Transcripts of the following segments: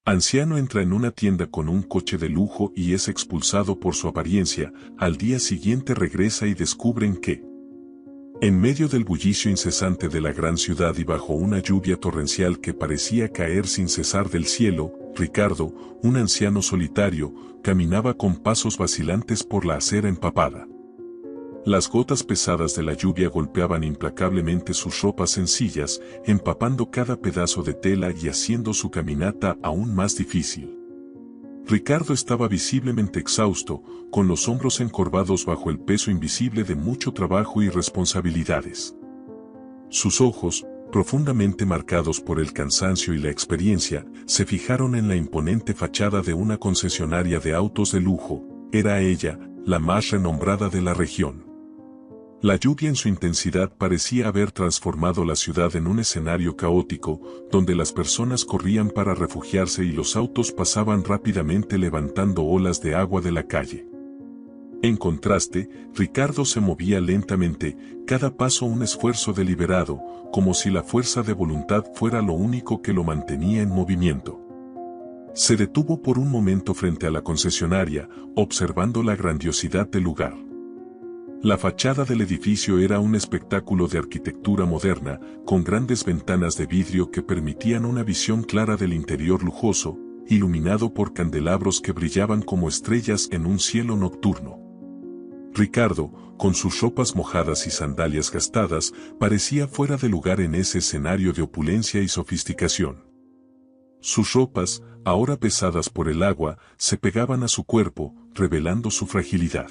Anciano entra en una tienda con un coche de lujo y es expulsado por su apariencia. Al día siguiente regresa y descubren que, en medio del bullicio incesante de la gran ciudad y bajo una lluvia torrencial que parecía caer sin cesar del cielo, Ricardo, un anciano solitario, caminaba con pasos vacilantes por la acera empapada. Las gotas pesadas de la lluvia golpeaban implacablemente sus ropas sencillas, empapando cada pedazo de tela y haciendo su caminata aún más difícil. Ricardo estaba visiblemente exhausto, con los hombros encorvados bajo el peso invisible de mucho trabajo y responsabilidades. Sus ojos, profundamente marcados por el cansancio y la experiencia, se fijaron en la imponente fachada de una concesionaria de autos de lujo. Era ella, la más renombrada de la región. La lluvia en su intensidad parecía haber transformado la ciudad en un escenario caótico, donde las personas corrían para refugiarse y los autos pasaban rápidamente levantando olas de agua de la calle. En contraste, Ricardo se movía lentamente, cada paso un esfuerzo deliberado, como si la fuerza de voluntad fuera lo único que lo mantenía en movimiento. Se detuvo por un momento frente a la concesionaria, observando la grandiosidad del lugar. La fachada del edificio era un espectáculo de arquitectura moderna, con grandes ventanas de vidrio que permitían una visión clara del interior lujoso, iluminado por candelabros que brillaban como estrellas en un cielo nocturno. Ricardo, con sus ropas mojadas y sandalias gastadas, parecía fuera de lugar en ese escenario de opulencia y sofisticación. Sus ropas, ahora pesadas por el agua, se pegaban a su cuerpo, revelando su fragilidad.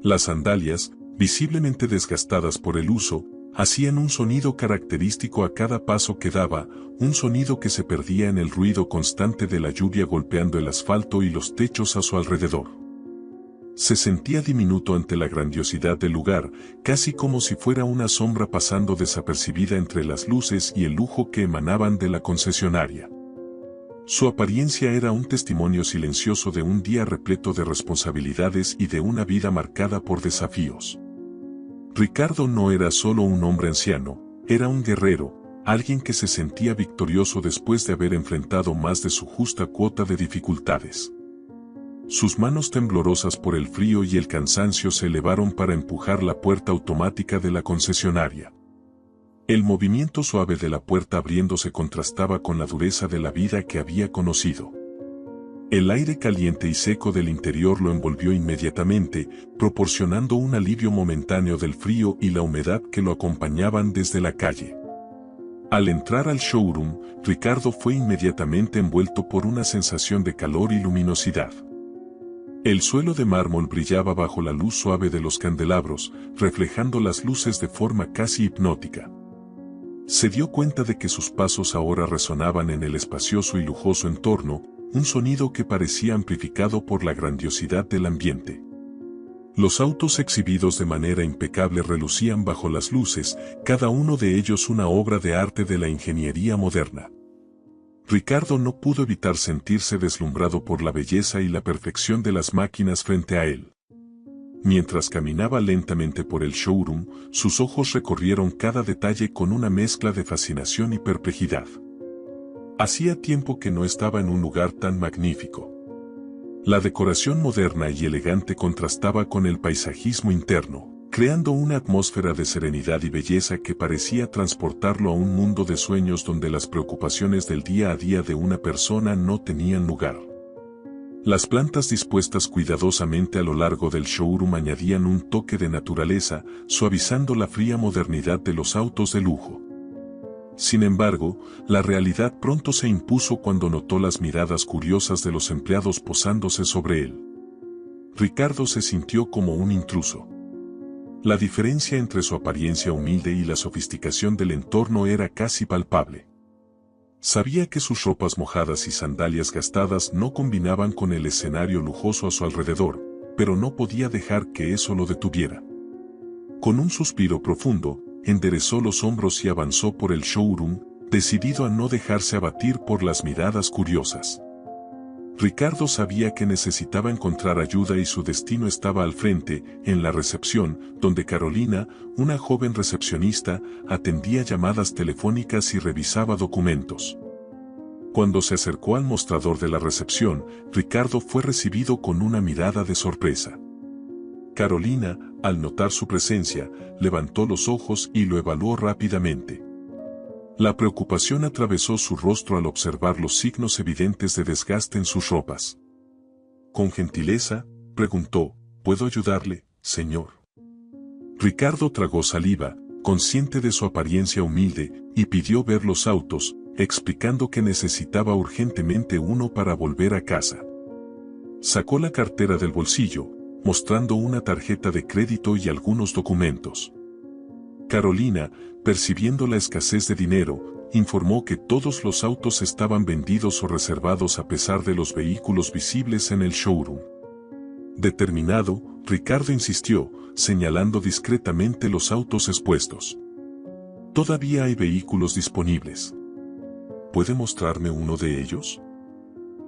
Las sandalias, visiblemente desgastadas por el uso, hacían un sonido característico a cada paso que daba, un sonido que se perdía en el ruido constante de la lluvia golpeando el asfalto y los techos a su alrededor. Se sentía diminuto ante la grandiosidad del lugar, casi como si fuera una sombra pasando desapercibida entre las luces y el lujo que emanaban de la concesionaria. Su apariencia era un testimonio silencioso de un día repleto de responsabilidades y de una vida marcada por desafíos. Ricardo no era solo un hombre anciano, era un guerrero, alguien que se sentía victorioso después de haber enfrentado más de su justa cuota de dificultades. Sus manos temblorosas por el frío y el cansancio se elevaron para empujar la puerta automática de la concesionaria. El movimiento suave de la puerta abriéndose contrastaba con la dureza de la vida que había conocido. El aire caliente y seco del interior lo envolvió inmediatamente, proporcionando un alivio momentáneo del frío y la humedad que lo acompañaban desde la calle. Al entrar al showroom, Ricardo fue inmediatamente envuelto por una sensación de calor y luminosidad. El suelo de mármol brillaba bajo la luz suave de los candelabros, reflejando las luces de forma casi hipnótica. Se dio cuenta de que sus pasos ahora resonaban en el espacioso y lujoso entorno, un sonido que parecía amplificado por la grandiosidad del ambiente. Los autos exhibidos de manera impecable relucían bajo las luces, cada uno de ellos una obra de arte de la ingeniería moderna. Ricardo no pudo evitar sentirse deslumbrado por la belleza y la perfección de las máquinas frente a él. Mientras caminaba lentamente por el showroom, sus ojos recorrieron cada detalle con una mezcla de fascinación y perplejidad. Hacía tiempo que no estaba en un lugar tan magnífico. La decoración moderna y elegante contrastaba con el paisajismo interno, creando una atmósfera de serenidad y belleza que parecía transportarlo a un mundo de sueños donde las preocupaciones del día a día de una persona no tenían lugar. Las plantas dispuestas cuidadosamente a lo largo del showroom añadían un toque de naturaleza, suavizando la fría modernidad de los autos de lujo. Sin embargo, la realidad pronto se impuso cuando notó las miradas curiosas de los empleados posándose sobre él. Ricardo se sintió como un intruso. La diferencia entre su apariencia humilde y la sofisticación del entorno era casi palpable. Sabía que sus ropas mojadas y sandalias gastadas no combinaban con el escenario lujoso a su alrededor, pero no podía dejar que eso lo detuviera. Con un suspiro profundo, enderezó los hombros y avanzó por el showroom, decidido a no dejarse abatir por las miradas curiosas. Ricardo sabía que necesitaba encontrar ayuda y su destino estaba al frente, en la recepción, donde Carolina, una joven recepcionista, atendía llamadas telefónicas y revisaba documentos. Cuando se acercó al mostrador de la recepción, Ricardo fue recibido con una mirada de sorpresa. Carolina, al notar su presencia, levantó los ojos y lo evaluó rápidamente. La preocupación atravesó su rostro al observar los signos evidentes de desgaste en sus ropas. Con gentileza, preguntó, ¿puedo ayudarle, señor? Ricardo tragó saliva, consciente de su apariencia humilde, y pidió ver los autos, explicando que necesitaba urgentemente uno para volver a casa. Sacó la cartera del bolsillo, mostrando una tarjeta de crédito y algunos documentos. Carolina, percibiendo la escasez de dinero, informó que todos los autos estaban vendidos o reservados a pesar de los vehículos visibles en el showroom. Determinado, Ricardo insistió, señalando discretamente los autos expuestos. Todavía hay vehículos disponibles. ¿Puede mostrarme uno de ellos?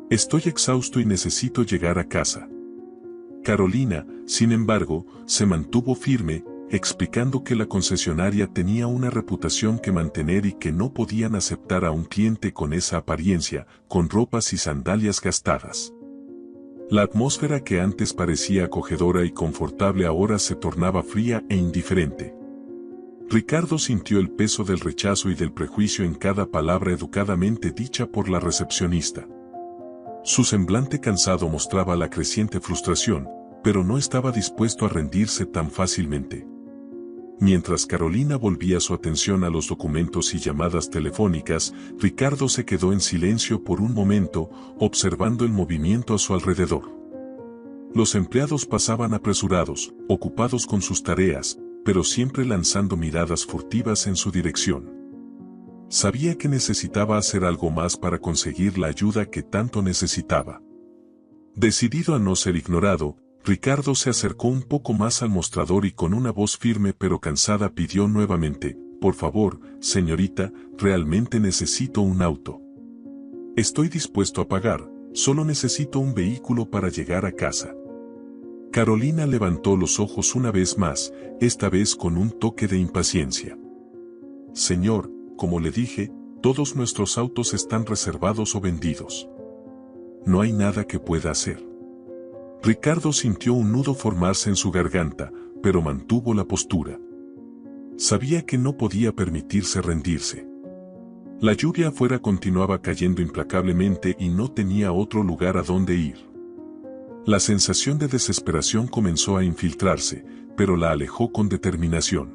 Estoy exhausto y necesito llegar a casa. Carolina, sin embargo, se mantuvo firme, explicando que la concesionaria tenía una reputación que mantener y que no podían aceptar a un cliente con esa apariencia, con ropas y sandalias gastadas. La atmósfera que antes parecía acogedora y confortable ahora se tornaba fría e indiferente. Ricardo sintió el peso del rechazo y del prejuicio en cada palabra educadamente dicha por la recepcionista. Su semblante cansado mostraba la creciente frustración, pero no estaba dispuesto a rendirse tan fácilmente. Mientras Carolina volvía su atención a los documentos y llamadas telefónicas, Ricardo se quedó en silencio por un momento, observando el movimiento a su alrededor. Los empleados pasaban apresurados, ocupados con sus tareas, pero siempre lanzando miradas furtivas en su dirección. Sabía que necesitaba hacer algo más para conseguir la ayuda que tanto necesitaba. Decidido a no ser ignorado, Ricardo se acercó un poco más al mostrador y con una voz firme pero cansada pidió nuevamente, «Por favor, señorita, realmente necesito un auto. Estoy dispuesto a pagar, solo necesito un vehículo para llegar a casa». Carolina levantó los ojos una vez más, esta vez con un toque de impaciencia. «Señor, como le dije, todos nuestros autos están reservados o vendidos. No hay nada que pueda hacer». Ricardo sintió un nudo formarse en su garganta, pero mantuvo la postura. Sabía que no podía permitirse rendirse. La lluvia afuera continuaba cayendo implacablemente y no tenía otro lugar a donde ir. La sensación de desesperación comenzó a infiltrarse, pero la alejó con determinación.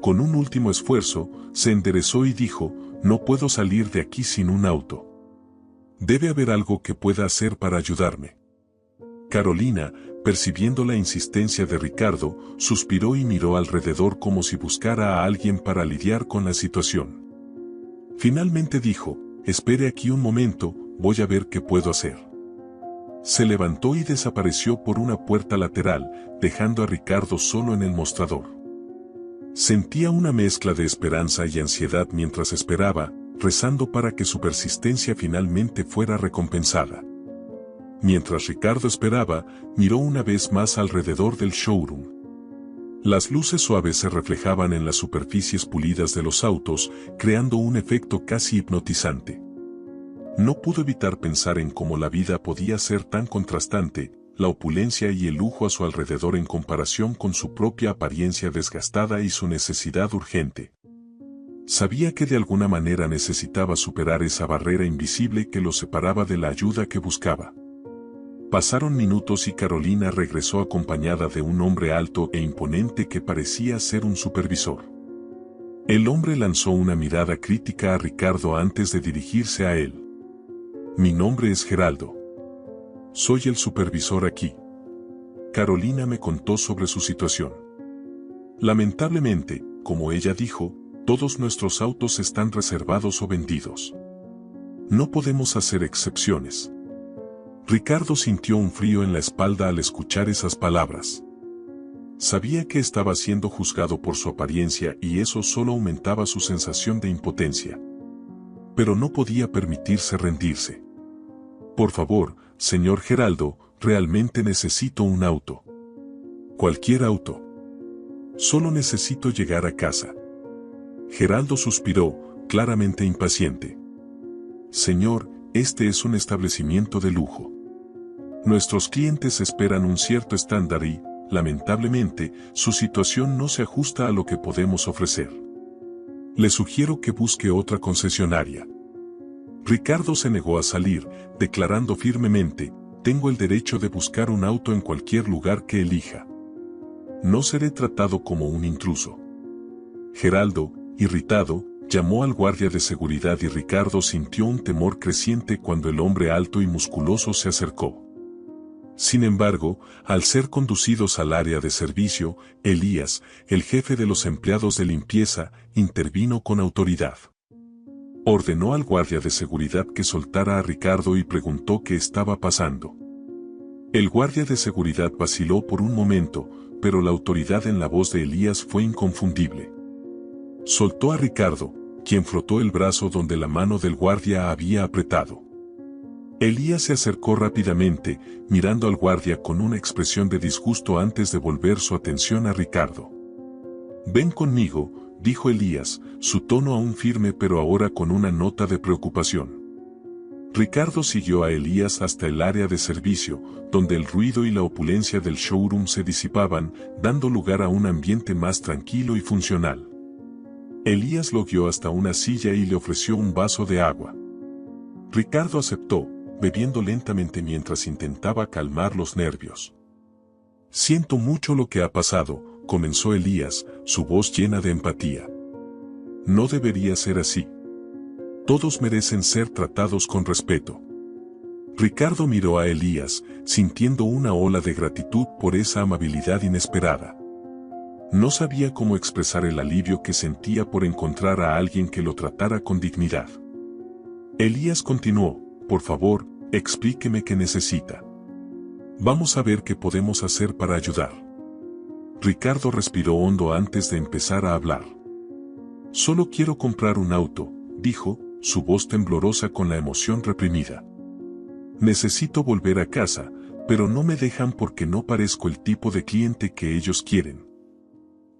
Con un último esfuerzo, se enderezó y dijo, «No puedo salir de aquí sin un auto. Debe haber algo que pueda hacer para ayudarme». Carolina, percibiendo la insistencia de Ricardo, suspiró y miró alrededor como si buscara a alguien para lidiar con la situación. Finalmente dijo, «Espere aquí un momento, voy a ver qué puedo hacer». Se levantó y desapareció por una puerta lateral, dejando a Ricardo solo en el mostrador. Sentía una mezcla de esperanza y ansiedad mientras esperaba, rezando para que su persistencia finalmente fuera recompensada. Mientras Ricardo esperaba, miró una vez más alrededor del showroom. Las luces suaves se reflejaban en las superficies pulidas de los autos, creando un efecto casi hipnotizante. No pudo evitar pensar en cómo la vida podía ser tan contrastante, la opulencia y el lujo a su alrededor en comparación con su propia apariencia desgastada y su necesidad urgente. Sabía que de alguna manera necesitaba superar esa barrera invisible que lo separaba de la ayuda que buscaba. Pasaron minutos y Carolina regresó acompañada de un hombre alto e imponente que parecía ser un supervisor. El hombre lanzó una mirada crítica a Ricardo antes de dirigirse a él. «Mi nombre es Geraldo. Soy el supervisor aquí». Carolina me contó sobre su situación. Lamentablemente, como ella dijo, todos nuestros autos están reservados o vendidos. No podemos hacer excepciones. Ricardo sintió un frío en la espalda al escuchar esas palabras. Sabía que estaba siendo juzgado por su apariencia y eso solo aumentaba su sensación de impotencia. Pero no podía permitirse rendirse. «Por favor, señor Geraldo, realmente necesito un auto. Cualquier auto. Solo necesito llegar a casa». Geraldo suspiró, claramente impaciente. Señor, este es un establecimiento de lujo. Nuestros clientes esperan un cierto estándar y, lamentablemente, su situación no se ajusta a lo que podemos ofrecer. Le sugiero que busque otra concesionaria. Ricardo se negó a salir, declarando firmemente, tengo el derecho de buscar un auto en cualquier lugar que elija. No seré tratado como un intruso. Geraldo, irritado, llamó al guardia de seguridad y Ricardo sintió un temor creciente cuando el hombre alto y musculoso se acercó. Sin embargo, al ser conducidos al área de servicio, Elías, el jefe de los empleados de limpieza, intervino con autoridad. Ordenó al guardia de seguridad que soltara a Ricardo y preguntó qué estaba pasando. El guardia de seguridad vaciló por un momento, pero la autoridad en la voz de Elías fue inconfundible. Soltó a Ricardo, quien frotó el brazo donde la mano del guardia había apretado. Elías se acercó rápidamente, mirando al guardia con una expresión de disgusto antes de volver su atención a Ricardo. «Ven conmigo», dijo Elías, su tono aún firme pero ahora con una nota de preocupación. Ricardo siguió a Elías hasta el área de servicio, donde el ruido y la opulencia del showroom se disipaban, dando lugar a un ambiente más tranquilo y funcional. Elías lo guió hasta una silla y le ofreció un vaso de agua. Ricardo aceptó, bebiendo lentamente mientras intentaba calmar los nervios. «Siento mucho lo que ha pasado», comenzó Elías, su voz llena de empatía. «No debería ser así. Todos merecen ser tratados con respeto». Ricardo miró a Elías, sintiendo una ola de gratitud por esa amabilidad inesperada. No sabía cómo expresar el alivio que sentía por encontrar a alguien que lo tratara con dignidad. Elías continuó, «Por favor, explíqueme qué necesita. Vamos a ver qué podemos hacer para ayudar». Ricardo respiró hondo antes de empezar a hablar. «Solo quiero comprar un auto», dijo, su voz temblorosa con la emoción reprimida. «Necesito volver a casa, pero no me dejan porque no parezco el tipo de cliente que ellos quieren».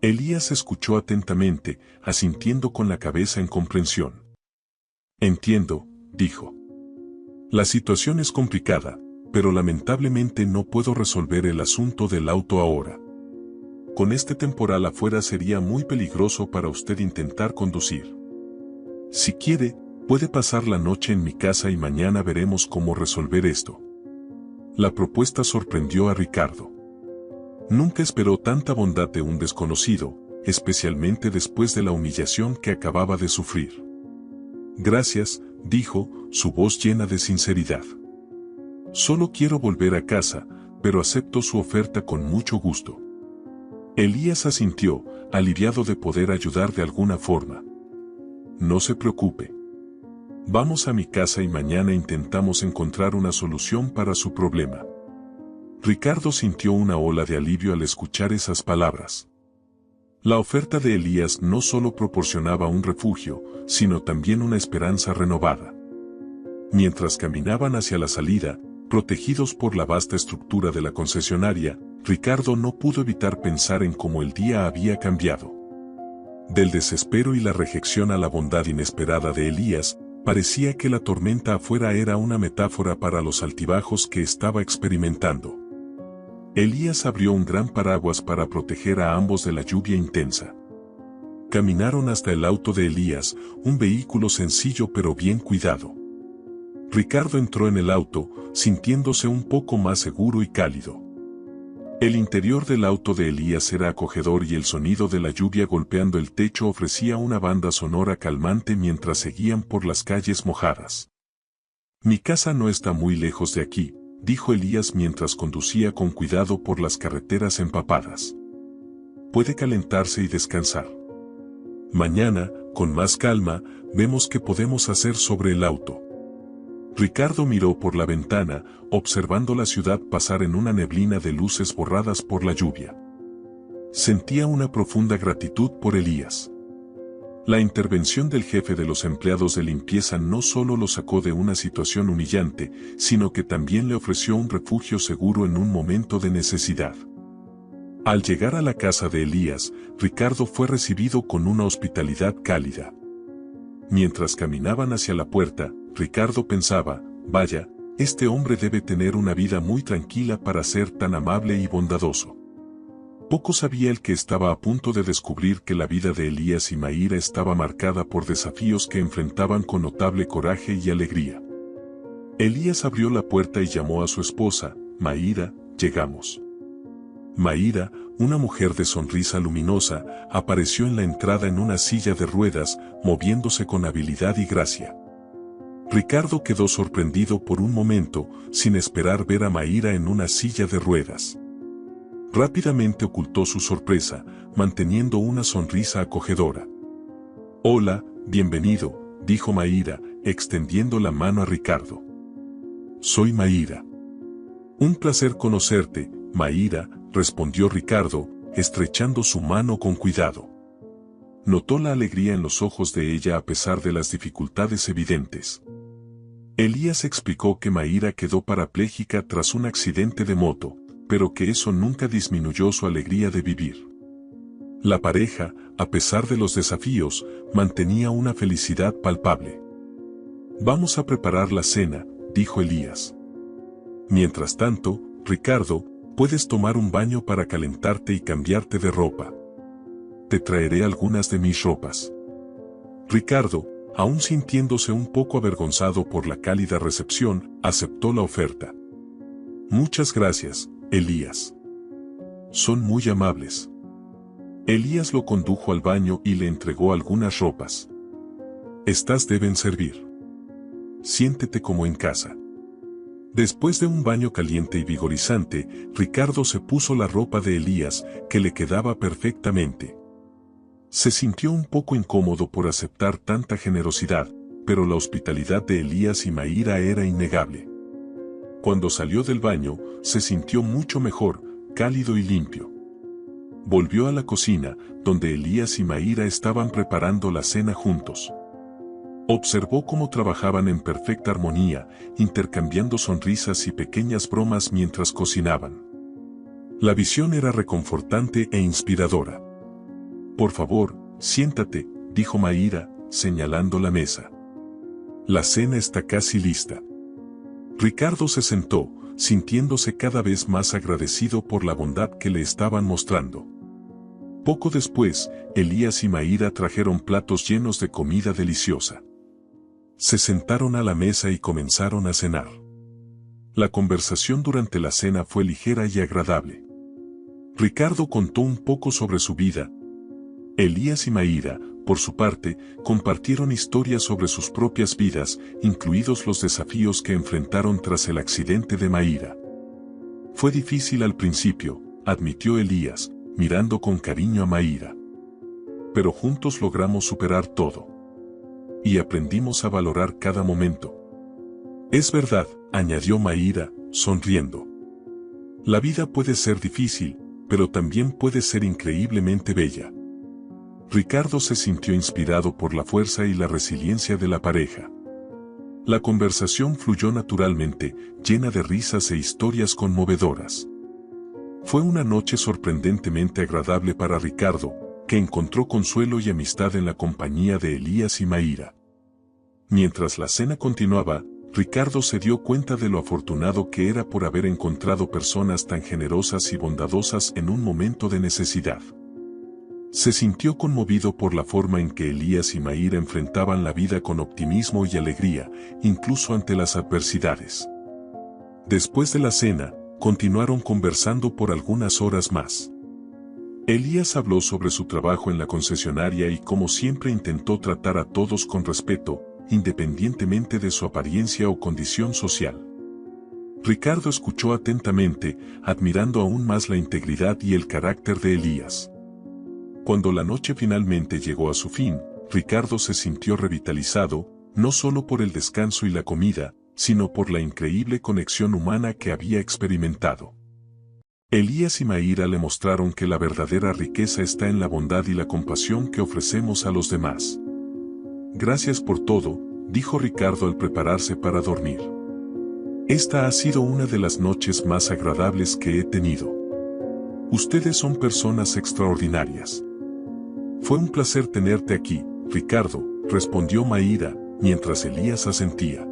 Elías escuchó atentamente, asintiendo con la cabeza en comprensión. «Entiendo», dijo. «La situación es complicada, pero lamentablemente no puedo resolver el asunto del auto ahora. Con este temporal afuera sería muy peligroso para usted intentar conducir. Si quiere, puede pasar la noche en mi casa y mañana veremos cómo resolver esto». La propuesta sorprendió a Ricardo. Nunca esperó tanta bondad de un desconocido, especialmente después de la humillación que acababa de sufrir. «Gracias», dijo, su voz llena de sinceridad. «Solo quiero volver a casa, pero acepto su oferta con mucho gusto». Elías asintió, aliviado de poder ayudar de alguna forma. «No se preocupe. Vamos a mi casa y mañana intentamos encontrar una solución para su problema». Ricardo sintió una ola de alivio al escuchar esas palabras. La oferta de Elías no solo proporcionaba un refugio, sino también una esperanza renovada. Mientras caminaban hacia la salida, protegidos por la vasta estructura de la concesionaria, Ricardo no pudo evitar pensar en cómo el día había cambiado. Del desespero y la rejección a la bondad inesperada de Elías, parecía que la tormenta afuera era una metáfora para los altibajos que estaba experimentando. Elías abrió un gran paraguas para proteger a ambos de la lluvia intensa. Caminaron hasta el auto de Elías, un vehículo sencillo pero bien cuidado. Ricardo entró en el auto, sintiéndose un poco más seguro y cálido. El interior del auto de Elías era acogedor y el sonido de la lluvia golpeando el techo ofrecía una banda sonora calmante mientras seguían por las calles mojadas. «Mi casa no está muy lejos de aquí», dijo Elías mientras conducía con cuidado por las carreteras empapadas. «Puede calentarse y descansar. Mañana, con más calma, vemos qué podemos hacer sobre el auto». Ricardo miró por la ventana, observando la ciudad pasar en una neblina de luces borradas por la lluvia. Sentía una profunda gratitud por Elías. La intervención del jefe de los empleados de limpieza no solo lo sacó de una situación humillante, sino que también le ofreció un refugio seguro en un momento de necesidad. Al llegar a la casa de Elías, Ricardo fue recibido con una hospitalidad cálida. Mientras caminaban hacia la puerta, Ricardo pensaba, vaya, este hombre debe tener una vida muy tranquila para ser tan amable y bondadoso. Poco sabía el que estaba a punto de descubrir que la vida de Elías y Mayra estaba marcada por desafíos que enfrentaban con notable coraje y alegría. Elías abrió la puerta y llamó a su esposa, Mayra, llegamos. Mayra, una mujer de sonrisa luminosa, apareció en la entrada en una silla de ruedas, moviéndose con habilidad y gracia. Ricardo quedó sorprendido por un momento, sin esperar ver a Mayra en una silla de ruedas. Rápidamente ocultó su sorpresa, manteniendo una sonrisa acogedora. «Hola, bienvenido», dijo Mayra, extendiendo la mano a Ricardo. «Soy Mayra». «Un placer conocerte, Mayra», respondió Ricardo, estrechando su mano con cuidado. Notó la alegría en los ojos de ella a pesar de las dificultades evidentes. Elías explicó que Mayra quedó parapléjica tras un accidente de moto, pero que eso nunca disminuyó su alegría de vivir. La pareja, a pesar de los desafíos, mantenía una felicidad palpable. «Vamos a preparar la cena», dijo Elías. «Mientras tanto, Ricardo, puedes tomar un baño para calentarte y cambiarte de ropa. Te traeré algunas de mis ropas». Ricardo, aún sintiéndose un poco avergonzado por la cálida recepción, aceptó la oferta. «Muchas gracias, Elías. Son muy amables». Elías lo condujo al baño y le entregó algunas ropas. «Estas deben servir. Siéntete como en casa». Después de un baño caliente y vigorizante, Ricardo se puso la ropa de Elías, que le quedaba perfectamente. Se sintió un poco incómodo por aceptar tanta generosidad, pero la hospitalidad de Elías y Mayra era innegable. Cuando salió del baño, se sintió mucho mejor, cálido y limpio. Volvió a la cocina, donde Elías y Mayra estaban preparando la cena juntos. Observó cómo trabajaban en perfecta armonía, intercambiando sonrisas y pequeñas bromas mientras cocinaban. La visión era reconfortante e inspiradora. «Por favor, siéntate», dijo Mayra, señalando la mesa. «La cena está casi lista». Ricardo se sentó, sintiéndose cada vez más agradecido por la bondad que le estaban mostrando. Poco después, Elías y Mayra trajeron platos llenos de comida deliciosa. Se sentaron a la mesa y comenzaron a cenar. La conversación durante la cena fue ligera y agradable. Ricardo contó un poco sobre su vida. Elías y Mayra, por su parte, compartieron historias sobre sus propias vidas, incluidos los desafíos que enfrentaron tras el accidente de Mayra. «Fue difícil al principio», admitió Elías, mirando con cariño a Mayra. «Pero juntos logramos superar todo. Y aprendimos a valorar cada momento». «Es verdad», añadió Mayra, sonriendo. «La vida puede ser difícil, pero también puede ser increíblemente bella». Ricardo se sintió inspirado por la fuerza y la resiliencia de la pareja. La conversación fluyó naturalmente, llena de risas e historias conmovedoras. Fue una noche sorprendentemente agradable para Ricardo, que encontró consuelo y amistad en la compañía de Elías y Mayra. Mientras la cena continuaba, Ricardo se dio cuenta de lo afortunado que era por haber encontrado personas tan generosas y bondadosas en un momento de necesidad. Se sintió conmovido por la forma en que Elías y Mayra enfrentaban la vida con optimismo y alegría, incluso ante las adversidades. Después de la cena, continuaron conversando por algunas horas más. Elías habló sobre su trabajo en la concesionaria y como siempre intentó tratar a todos con respeto, independientemente de su apariencia o condición social. Ricardo escuchó atentamente, admirando aún más la integridad y el carácter de Elías. Cuando la noche finalmente llegó a su fin, Ricardo se sintió revitalizado, no solo por el descanso y la comida, sino por la increíble conexión humana que había experimentado. Elías y Mayra le mostraron que la verdadera riqueza está en la bondad y la compasión que ofrecemos a los demás. «Gracias por todo», dijo Ricardo al prepararse para dormir. «Esta ha sido una de las noches más agradables que he tenido. Ustedes son personas extraordinarias». «Fue un placer tenerte aquí, Ricardo», respondió Mayra, mientras Elías asentía.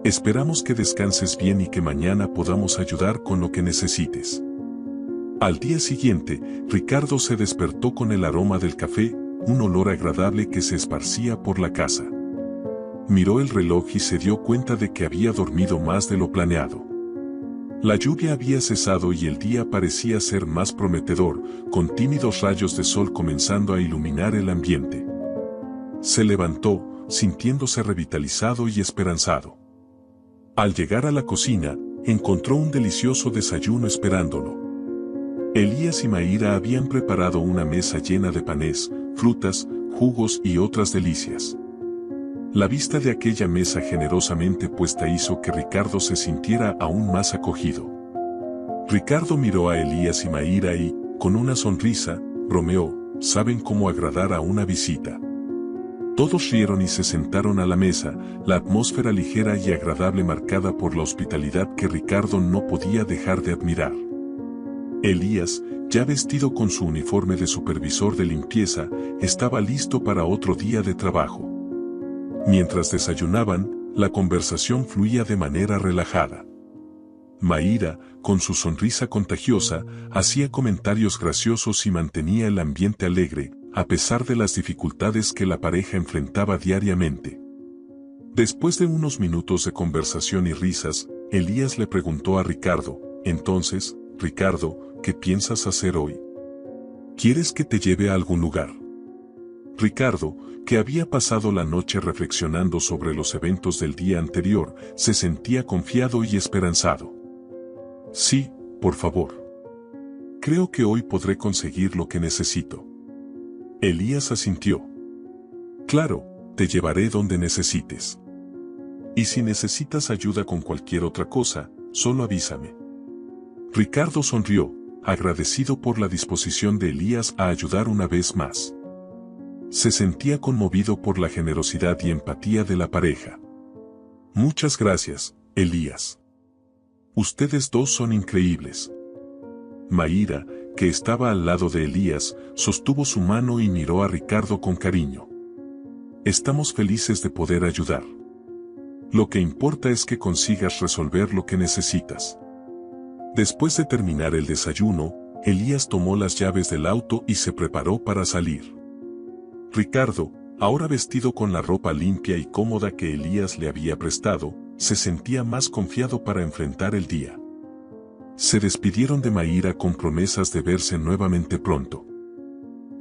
Esperamos que descanses bien y que mañana podamos ayudar con lo que necesites. Al día siguiente, Ricardo se despertó con el aroma del café, un olor agradable que se esparcía por la casa. Miró el reloj y se dio cuenta de que había dormido más de lo planeado. La lluvia había cesado y el día parecía ser más prometedor, con tímidos rayos de sol comenzando a iluminar el ambiente. Se levantó, sintiéndose revitalizado y esperanzado. Al llegar a la cocina, encontró un delicioso desayuno esperándolo. Elías y Mayra habían preparado una mesa llena de panes, frutas, jugos y otras delicias. La vista de aquella mesa generosamente puesta hizo que Ricardo se sintiera aún más acogido. Ricardo miró a Elías y Mayra y, con una sonrisa, bromeó, ¿saben cómo agradar a una visita? Todos rieron y se sentaron a la mesa, la atmósfera ligera y agradable marcada por la hospitalidad que Ricardo no podía dejar de admirar. Elías, ya vestido con su uniforme de supervisor de limpieza, estaba listo para otro día de trabajo. Mientras desayunaban, la conversación fluía de manera relajada. Mayra, con su sonrisa contagiosa, hacía comentarios graciosos y mantenía el ambiente alegre, a pesar de las dificultades que la pareja enfrentaba diariamente. Después de unos minutos de conversación y risas, Elías le preguntó a Ricardo, entonces, Ricardo, ¿qué piensas hacer hoy? ¿Quieres que te lleve a algún lugar? Ricardo, que había pasado la noche reflexionando sobre los eventos del día anterior, se sentía confiado y esperanzado. Sí, por favor. Creo que hoy podré conseguir lo que necesito. Elías asintió. Claro, te llevaré donde necesites. Y si necesitas ayuda con cualquier otra cosa, solo avísame. Ricardo sonrió, agradecido por la disposición de Elías a ayudar una vez más. Se sentía conmovido por la generosidad y empatía de la pareja. Muchas gracias, Elías. Ustedes dos son increíbles. Mayra, que estaba al lado de Elías, sostuvo su mano y miró a Ricardo con cariño. Estamos felices de poder ayudar. Lo que importa es que consigas resolver lo que necesitas. Después de terminar el desayuno, Elías tomó las llaves del auto y se preparó para salir. Ricardo, ahora vestido con la ropa limpia y cómoda que Elías le había prestado, se sentía más confiado para enfrentar el día. Se despidieron de Mayra con promesas de verse nuevamente pronto.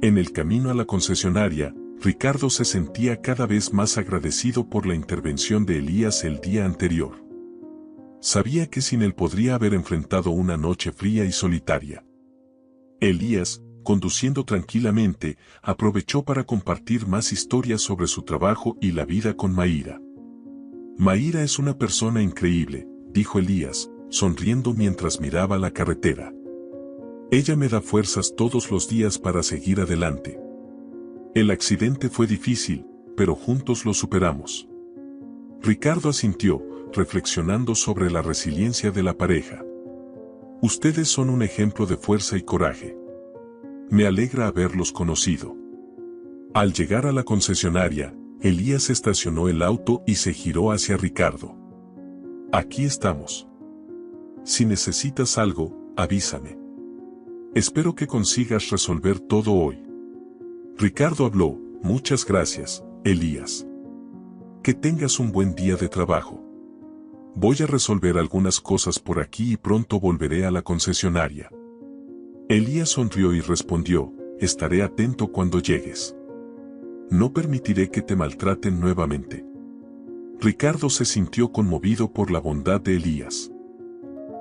En el camino a la concesionaria, Ricardo se sentía cada vez más agradecido por la intervención de Elías el día anterior. Sabía que sin él podría haber enfrentado una noche fría y solitaria. Elías, conduciendo tranquilamente, aprovechó para compartir más historias sobre su trabajo y la vida con Mayra. Mayra es una persona increíble, dijo Elías, sonriendo mientras miraba la carretera. Ella me da fuerzas todos los días para seguir adelante. El accidente fue difícil, pero juntos lo superamos. Ricardo asintió, reflexionando sobre la resiliencia de la pareja. Ustedes son un ejemplo de fuerza y coraje. Me alegra haberlos conocido. Al llegar a la concesionaria, Elías estacionó el auto y se giró hacia Ricardo. Aquí estamos. Si necesitas algo, avísame. Espero que consigas resolver todo hoy. Ricardo habló, muchas gracias, Elías. Que tengas un buen día de trabajo. Voy a resolver algunas cosas por aquí y pronto volveré a la concesionaria. Elías sonrió y respondió, estaré atento cuando llegues. No permitiré que te maltraten nuevamente. Ricardo se sintió conmovido por la bondad de Elías.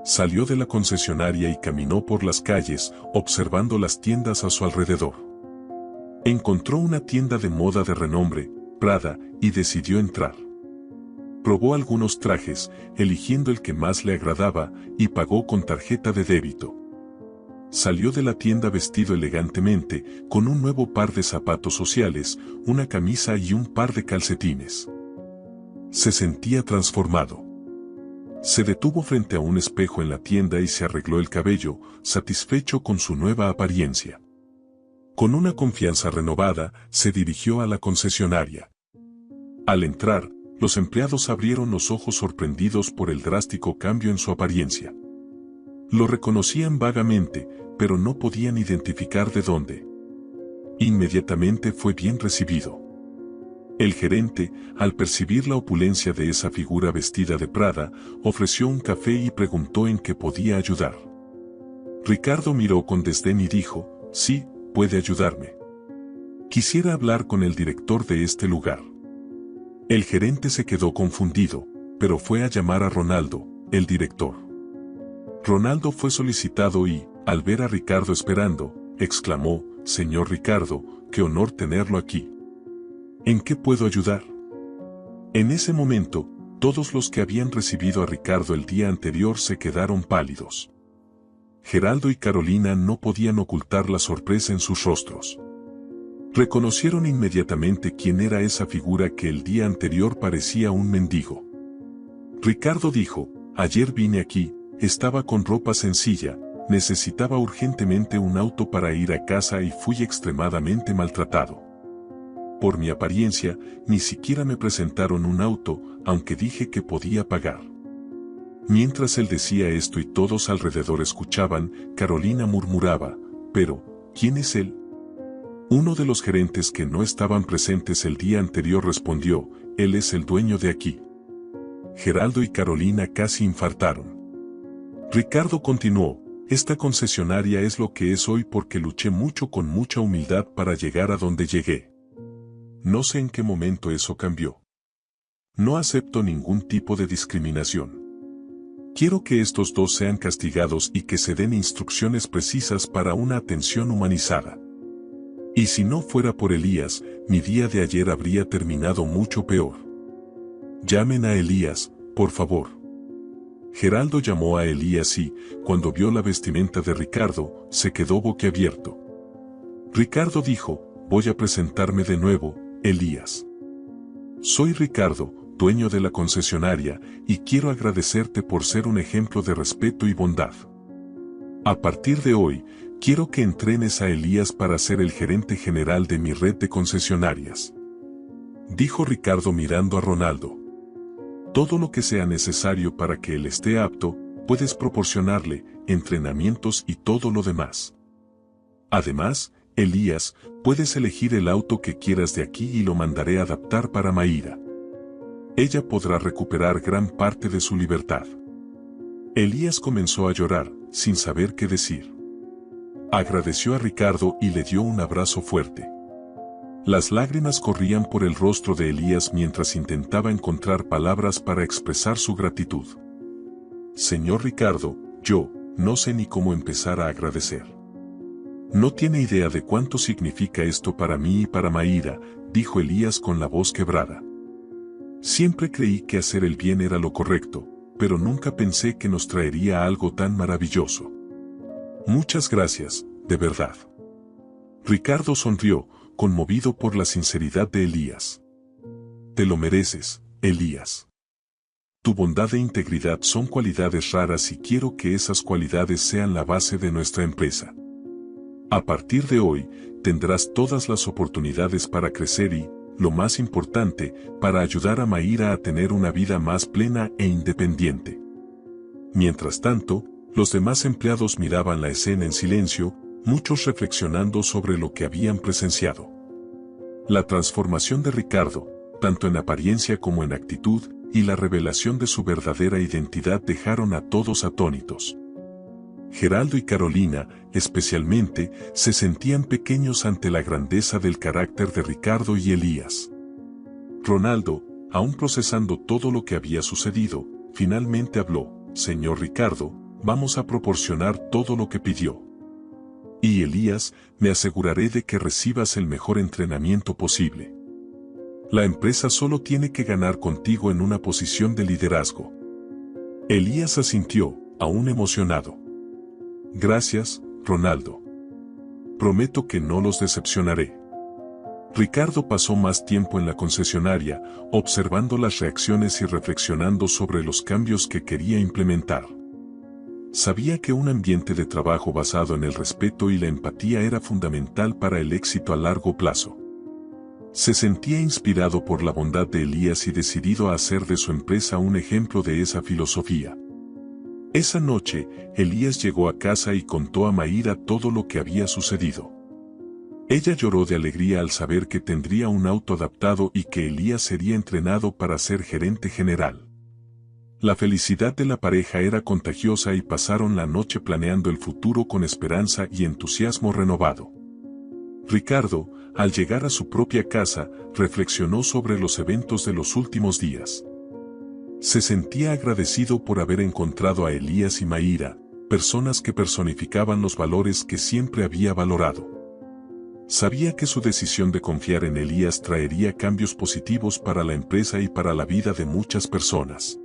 Salió de la concesionaria y caminó por las calles, observando las tiendas a su alrededor. Encontró una tienda de moda de renombre, Prada, y decidió entrar. Probó algunos trajes, eligiendo el que más le agradaba, y pagó con tarjeta de débito. Salió de la tienda vestido elegantemente, con un nuevo par de zapatos sociales, una camisa y un par de calcetines. Se sentía transformado. Se detuvo frente a un espejo en la tienda y se arregló el cabello, satisfecho con su nueva apariencia. Con una confianza renovada, se dirigió a la concesionaria. Al entrar, los empleados abrieron los ojos sorprendidos por el drástico cambio en su apariencia. Lo reconocían vagamente, pero no podían identificar de dónde. Inmediatamente fue bien recibido. El gerente, al percibir la opulencia de esa figura vestida de Prada, ofreció un café y preguntó en qué podía ayudar. Ricardo miró con desdén y dijo, sí, puede ayudarme. Quisiera hablar con el director de este lugar. El gerente se quedó confundido, pero fue a llamar a Ronaldo, el director. Ronaldo fue solicitado y, al ver a Ricardo esperando, exclamó, señor Ricardo, qué honor tenerlo aquí. ¿En qué puedo ayudar? En ese momento, todos los que habían recibido a Ricardo el día anterior se quedaron pálidos. Geraldo y Carolina no podían ocultar la sorpresa en sus rostros. Reconocieron inmediatamente quién era esa figura que el día anterior parecía un mendigo. Ricardo dijo, ayer vine aquí, estaba con ropa sencilla, necesitaba urgentemente un auto para ir a casa y fui extremadamente maltratado. Por mi apariencia, ni siquiera me presentaron un auto, aunque dije que podía pagar. Mientras él decía esto y todos alrededor escuchaban, Carolina murmuraba, pero, ¿quién es él? Uno de los gerentes que no estaban presentes el día anterior respondió, él es el dueño de aquí. Geraldo y Carolina casi infartaron. Ricardo continuó, esta concesionaria es lo que es hoy porque luché mucho con mucha humildad para llegar a donde llegué. No sé en qué momento eso cambió. No acepto ningún tipo de discriminación. Quiero que estos dos sean castigados y que se den instrucciones precisas para una atención humanizada. Y si no fuera por Elías, mi día de ayer habría terminado mucho peor. Llamen a Elías, por favor. Geraldo llamó a Elías y, cuando vio la vestimenta de Ricardo, se quedó boquiabierto. Ricardo dijo, voy a presentarme de nuevo, Elías. Soy Ricardo, dueño de la concesionaria, y quiero agradecerte por ser un ejemplo de respeto y bondad. A partir de hoy, quiero que entrenes a Elías para ser el gerente general de mi red de concesionarias. Dijo Ricardo mirando a Ronaldo. Todo lo que sea necesario para que él esté apto, puedes proporcionarle, entrenamientos y todo lo demás. Además, Elías, puedes elegir el auto que quieras de aquí y lo mandaré a adaptar para Mayra. Ella podrá recuperar gran parte de su libertad. Elías comenzó a llorar, sin saber qué decir. Agradeció a Ricardo y le dio un abrazo fuerte. Las lágrimas corrían por el rostro de Elías mientras intentaba encontrar palabras para expresar su gratitud. Señor Ricardo, yo no sé ni cómo empezar a agradecer. No tiene idea de cuánto significa esto para mí y para Mayra, dijo Elías con la voz quebrada. Siempre creí que hacer el bien era lo correcto, pero nunca pensé que nos traería algo tan maravilloso. Muchas gracias, de verdad. Ricardo sonrió, conmovido por la sinceridad de Elías. Te lo mereces, Elías. Tu bondad e integridad son cualidades raras y quiero que esas cualidades sean la base de nuestra empresa. A partir de hoy, tendrás todas las oportunidades para crecer y, lo más importante, para ayudar a Mayra a tener una vida más plena e independiente. Mientras tanto, los demás empleados miraban la escena en silencio, muchos reflexionando sobre lo que habían presenciado. La transformación de Ricardo, tanto en apariencia como en actitud, y la revelación de su verdadera identidad dejaron a todos atónitos. Geraldo y Carolina, especialmente, se sentían pequeños ante la grandeza del carácter de Ricardo y Elías. Ronaldo, aún procesando todo lo que había sucedido, finalmente habló, «Señor Ricardo, vamos a proporcionar todo lo que pidió. Y Elías, me aseguraré de que recibas el mejor entrenamiento posible. La empresa solo tiene que ganar contigo en una posición de liderazgo». Elías asintió, aún emocionado. «Gracias, Ronaldo. Prometo que no los decepcionaré». Ricardo pasó más tiempo en la concesionaria, observando las reacciones y reflexionando sobre los cambios que quería implementar. Sabía que un ambiente de trabajo basado en el respeto y la empatía era fundamental para el éxito a largo plazo. Se sentía inspirado por la bondad de Elías y decidido a hacer de su empresa un ejemplo de esa filosofía. Esa noche, Elías llegó a casa y contó a Mayra todo lo que había sucedido. Ella lloró de alegría al saber que tendría un auto adaptado y que Elías sería entrenado para ser gerente general. La felicidad de la pareja era contagiosa y pasaron la noche planeando el futuro con esperanza y entusiasmo renovado. Ricardo, al llegar a su propia casa, reflexionó sobre los eventos de los últimos días. Se sentía agradecido por haber encontrado a Elías y Mayra, personas que personificaban los valores que siempre había valorado. Sabía que su decisión de confiar en Elías traería cambios positivos para la empresa y para la vida de muchas personas.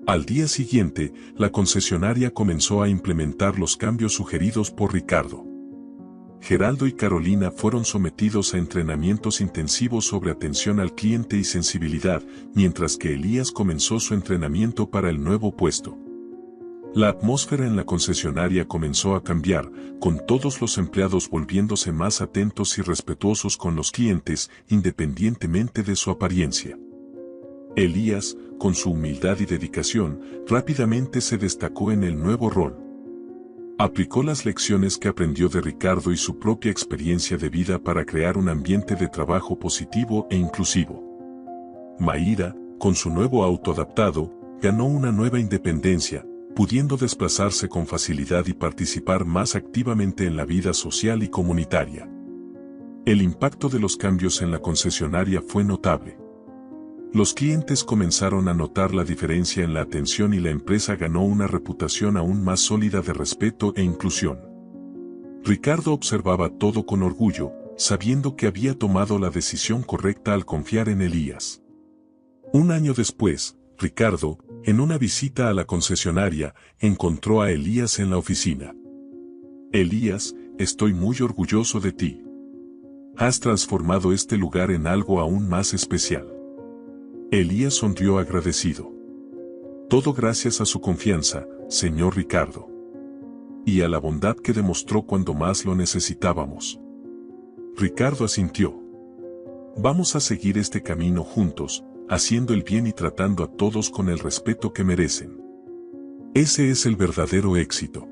Al día siguiente, la concesionaria comenzó a implementar los cambios sugeridos por Ricardo. Geraldo y Carolina fueron sometidos a entrenamientos intensivos sobre atención al cliente y sensibilidad, mientras que Elías comenzó su entrenamiento para el nuevo puesto. La atmósfera en la concesionaria comenzó a cambiar, con todos los empleados volviéndose más atentos y respetuosos con los clientes, independientemente de su apariencia. Elías, con su humildad y dedicación, rápidamente se destacó en el nuevo rol. Aplicó las lecciones que aprendió de Ricardo y su propia experiencia de vida para crear un ambiente de trabajo positivo e inclusivo. Mayra, con su nuevo auto adaptado, ganó una nueva independencia, pudiendo desplazarse con facilidad y participar más activamente en la vida social y comunitaria. El impacto de los cambios en la concesionaria fue notable. Los clientes comenzaron a notar la diferencia en la atención y la empresa ganó una reputación aún más sólida de respeto e inclusión. Ricardo observaba todo con orgullo, sabiendo que había tomado la decisión correcta al confiar en Elías. Un año después, Ricardo, en una visita a la concesionaria, encontró a Elías en la oficina. Elías, estoy muy orgulloso de ti. Has transformado este lugar en algo aún más especial. Elías sonrió agradecido. Todo gracias a su confianza, señor Ricardo. Y a la bondad que demostró cuando más lo necesitábamos. Ricardo asintió. Vamos a seguir este camino juntos, haciendo el bien y tratando a todos con el respeto que merecen. Ese es el verdadero éxito.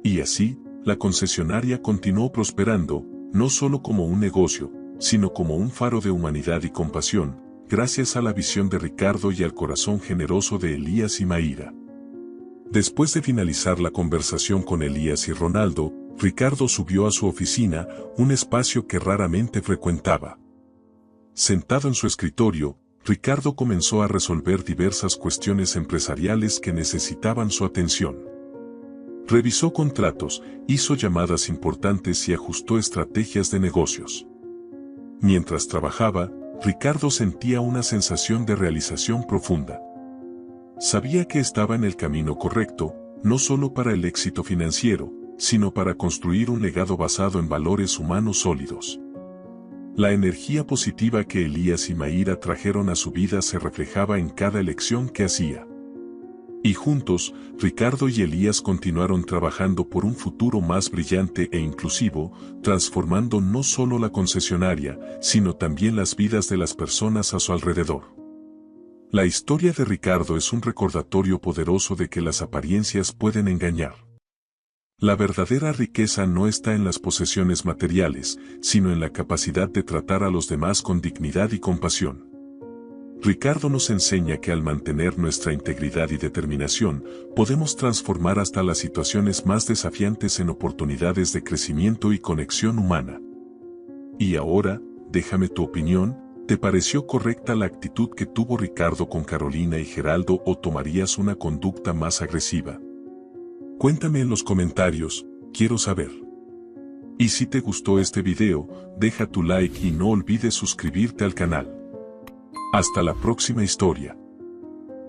Y así, la concesionaria continuó prosperando, no solo como un negocio, sino como un faro de humanidad y compasión, gracias a la visión de Ricardo y al corazón generoso de Elías y Mayra. Después de finalizar la conversación con Elías y Ronaldo, Ricardo subió a su oficina, un espacio que raramente frecuentaba. Sentado en su escritorio, Ricardo comenzó a resolver diversas cuestiones empresariales que necesitaban su atención. Revisó contratos, hizo llamadas importantes y ajustó estrategias de negocios. Mientras trabajaba, Ricardo sentía una sensación de realización profunda. Sabía que estaba en el camino correcto, no solo para el éxito financiero, sino para construir un legado basado en valores humanos sólidos. La energía positiva que Elías y Mayra trajeron a su vida se reflejaba en cada elección que hacía. Y juntos, Ricardo y Elías continuaron trabajando por un futuro más brillante e inclusivo, transformando no solo la concesionaria, sino también las vidas de las personas a su alrededor. La historia de Ricardo es un recordatorio poderoso de que las apariencias pueden engañar. La verdadera riqueza no está en las posesiones materiales, sino en la capacidad de tratar a los demás con dignidad y compasión. Ricardo nos enseña que al mantener nuestra integridad y determinación, podemos transformar hasta las situaciones más desafiantes en oportunidades de crecimiento y conexión humana. Y ahora, déjame tu opinión, ¿te pareció correcta la actitud que tuvo Ricardo con Carolina y Geraldo o tomarías una conducta más agresiva? Cuéntame en los comentarios, quiero saber. Y si te gustó este video, deja tu like y no olvides suscribirte al canal. Hasta la próxima historia.